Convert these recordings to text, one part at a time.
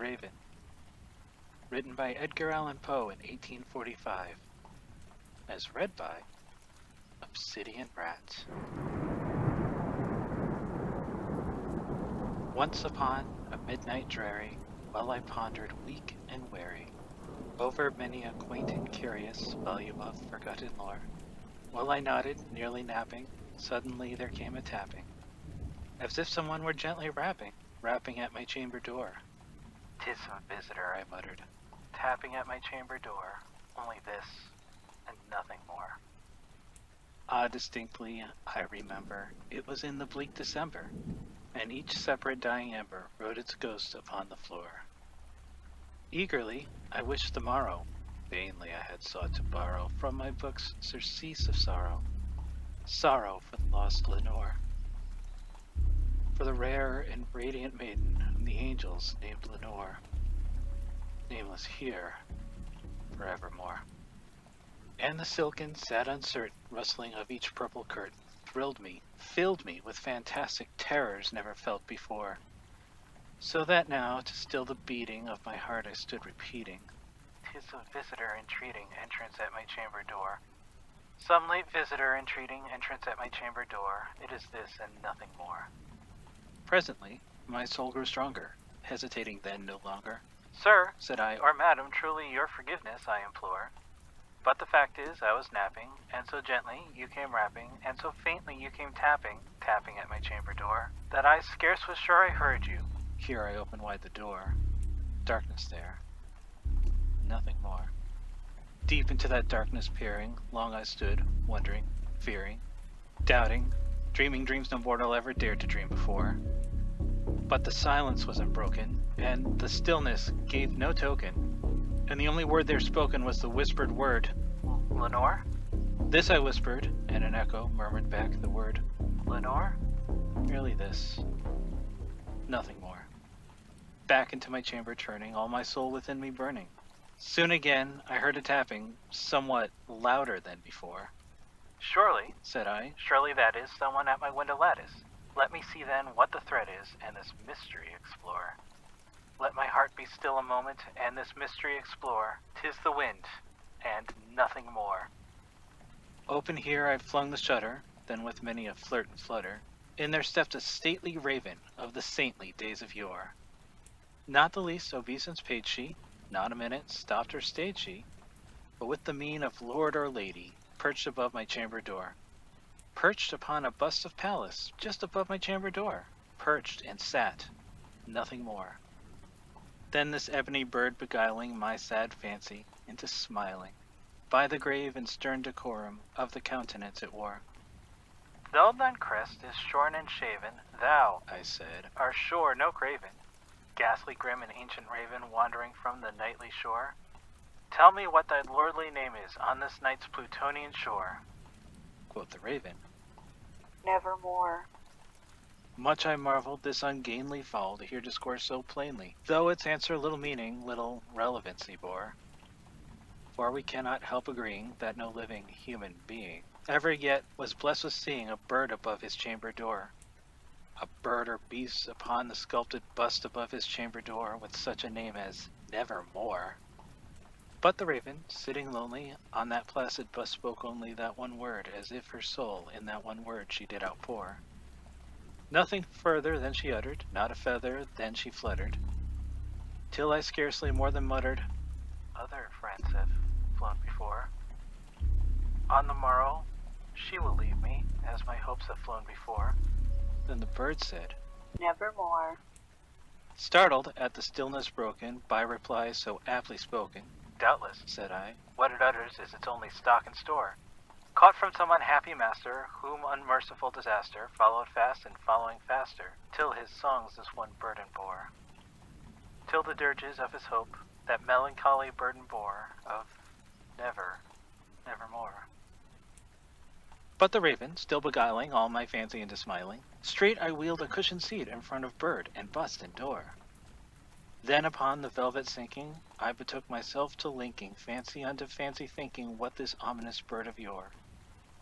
Raven, written by Edgar Allan Poe in 1845, as read by Obsidian Rat. Once upon a midnight dreary, while I pondered weak and weary over many a quaint and curious volume of forgotten lore, while I nodded, nearly napping, suddenly there came a tapping, as if someone were gently rapping at my chamber door. "'Tis some visitor," I muttered, tapping at my chamber door, only this, and nothing more. Distinctly, I remember, it was in the bleak December, and each separate dying ember rode its ghost upon the floor. Eagerly, I wished the morrow. Vainly I had sought to borrow from my books surcease of sorrow, sorrow for the lost Lenore, for the rare and radiant maiden whom the angels named Lenore, nameless here, forevermore. And the silken, sad, uncertain rustling of each purple curtain thrilled me, filled me with fantastic terrors never felt before, so that now, to still the beating of my heart, I stood repeating, "'Tis a visitor entreating entrance at my chamber door. Some late visitor entreating entrance at my chamber door. It is this and nothing more." Presently, my soul grew stronger, hesitating then no longer. "Sir," said I, "or madam, truly your forgiveness I implore. But the fact is, I was napping, and so gently you came rapping, and so faintly you came tapping at my chamber door, that I scarce was sure I heard you." Here I opened wide the door. Darkness there. Nothing more. Deep into that darkness peering, long I stood, wondering, fearing, doubting, dreaming dreams no mortal ever dared to dream before. But the silence was unbroken, and the stillness gave no token, and the only word there spoken was the whispered word, "Lenore?" This I whispered, and an echo murmured back the word, "Lenore?" Merely this. Nothing more. Back into my chamber turning, all my soul within me burning. Soon again I heard a tapping, somewhat louder than before. "Surely," said I, "surely that is someone at my window lattice. Let me see then what the threat is, and this mystery explore. Let my heart be still a moment, and this mystery explore. 'Tis the wind, and nothing more." Open here I flung the shutter, then with many a flirt and flutter, in there stepped a stately raven of the saintly days of yore. Not the least obeisance paid she, not a minute stopped or stayed she, but with the mien of lord or lady, perched above my chamber door. Perched upon a bust of Pallas, just above my chamber door. Perched and sat, nothing more. Then this ebony bird beguiling my sad fancy into smiling, by the grave and stern decorum of the countenance it wore. "Though thine crest is shorn and shaven, thou," I said, "art sure no craven, ghastly grim and ancient raven wandering from the nightly shore. Tell me what thy lordly name is on this night's Plutonian shore." Quoth the raven, "Nevermore." Much I marveled this ungainly fowl to hear discourse so plainly, though its answer little meaning, little relevancy bore. For we cannot help agreeing that no living human being ever yet was blessed with seeing a bird above his chamber door. A bird or beast upon the sculpted bust above his chamber door with such a name as Nevermore. But the raven, sitting lonely on that placid bust, spoke only that one word, as if her soul in that one word she did outpour. Nothing further than she uttered, not a feather than she fluttered, till I scarcely more than muttered, "Other friends have flown before. On the morrow she will leave me, as my hopes have flown before." Then the bird said, "Nevermore." Startled at the stillness broken by reply so aptly spoken, "Doubtless," said I, "what it utters is its only stock and store, caught from some unhappy master, whom unmerciful disaster followed fast and following faster, till his songs this one burden bore, till the dirges of his hope that melancholy burden bore of nevermore." But the raven, still beguiling all my fancy into smiling, straight I wheeled a cushioned seat in front of bird and bust and door. Then upon the velvet sinking, I betook myself to linking fancy unto fancy, thinking what this ominous bird of yore,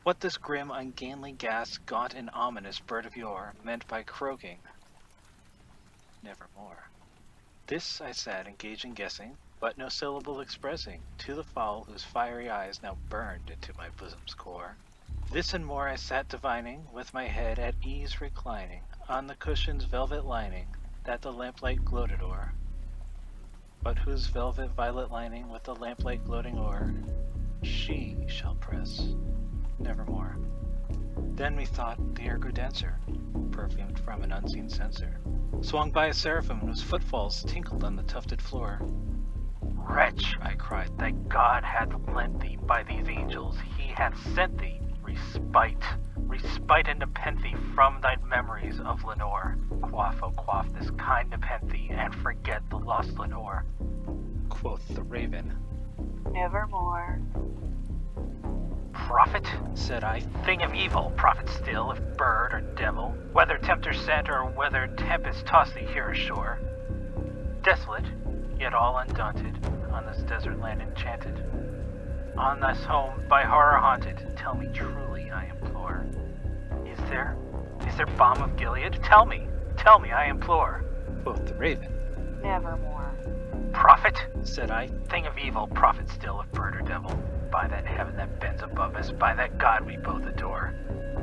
what this grim, ungainly, ghast, gaunt, and ominous bird of yore meant by croaking nevermore. This I sat engaged in guessing, but no syllable expressing, to the fowl whose fiery eyes now burned into my bosom's core. This and more I sat divining, with my head at ease reclining, on the cushion's velvet lining, that the lamplight gloated o'er. But whose velvet violet lining with the lamplight gloating o'er, she shall press, nevermore. Then methought the air grew denser, perfumed from an unseen censer, swung by a seraphim whose footfalls tinkled on the tufted floor. Wretch, I cried, that God hath lent thee by these angels, he hath sent thee respite and nepenthe from thy memories of Lenore. Quaff, oh quaff this kind nepenthe, and forget the lost Lenore. Quoth the raven. Nevermore. Prophet, said I, thing of evil, prophet still, if bird or devil, whether tempter sent or whether tempest tossed thee here ashore. Desolate, yet all undaunted, on this desert land enchanted, on this home by horror haunted, tell me truly, I implore. Is there balm of Gilead? Tell me, I implore. Quoth the raven. Nevermore. Prophet, said I, thing of evil, prophet still, if bird or devil, by that heaven that bends above us, by that God we both adore.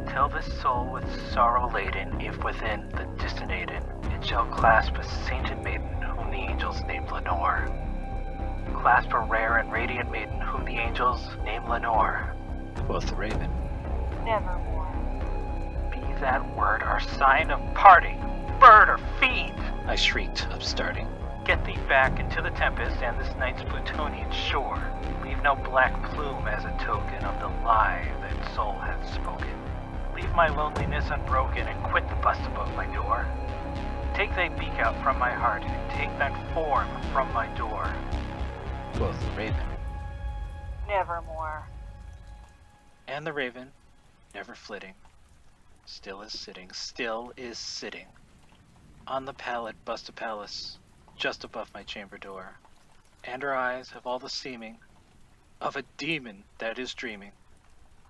Tell this soul with sorrow laden, if within the distant Aidenn, it shall clasp a sainted maiden, whom the angels named Lenore. Clasp a rare and radiant maiden, whom the angels name Lenore. Quoth the raven. Nevermore. Be that word our sign of parting, bird or fiend! I shrieked, upstarting. Get thee back into the tempest and this night's Plutonian shore. Leave no black plume as a token of the lie that soul hath spoken. Leave my loneliness unbroken and quit the bust above my door. Take thy beak out from my heart and take thine form from my door. Quoth the raven. Nevermore. And the raven, never flitting, still is sitting, on the pallet bust a palace, just above my chamber door, and her eyes have all the seeming of a demon that is dreaming,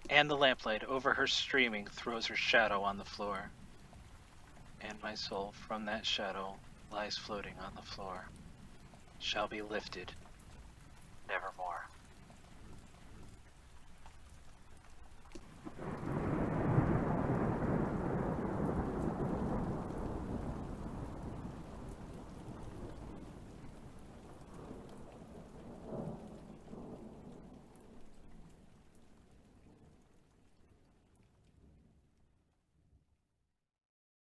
and the lamplight over her streaming throws her shadow on the floor, and my soul from that shadow lies floating on the floor, shall be lifted nevermore.